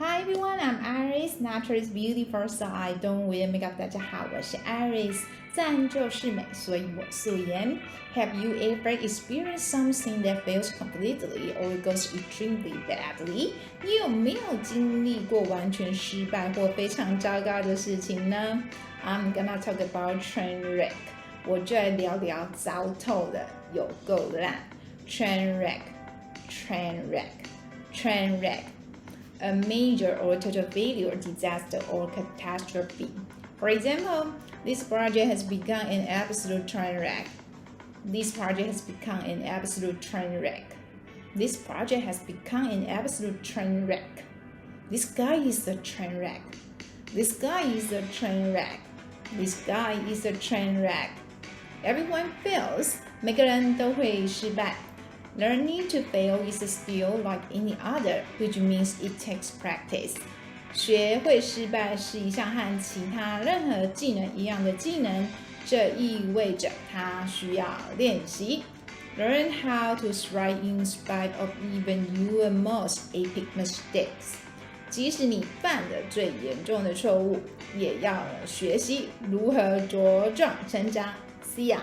Hi everyone, I'm Iris. Nature is beauty first eye. Don't wear makeup. 大家好，我是 Iris。自然就是美，所以我素颜。Have you ever experienced something that fails completely or goes extremely badly? 你有没有经历过完全失败或非常糟糕的事情呢？ I'm gonna talk about train wreck. 我就来聊聊糟透的，有够烂。Train wreck, train wreck, train wreck.A major or total failure, disaster, or catastrophe. For example, this project has become an absolute train wreck. This project has become an absolute train wreck. This project has become an absolute train wreck. This guy is a train wreck. This guy is a train wreck. This guy is a train wreck. Everyone fails. 每个人都会失败。Learning to fail is a skill like any other, which means it takes practice. 学会失败是一项和其他任何技能一样的技能，这意味着它需要练习。Learn how to thrive in spite of even your most epic mistakes. 即使你犯了最严重的错误，也要学习如何茁壮成长。See ya!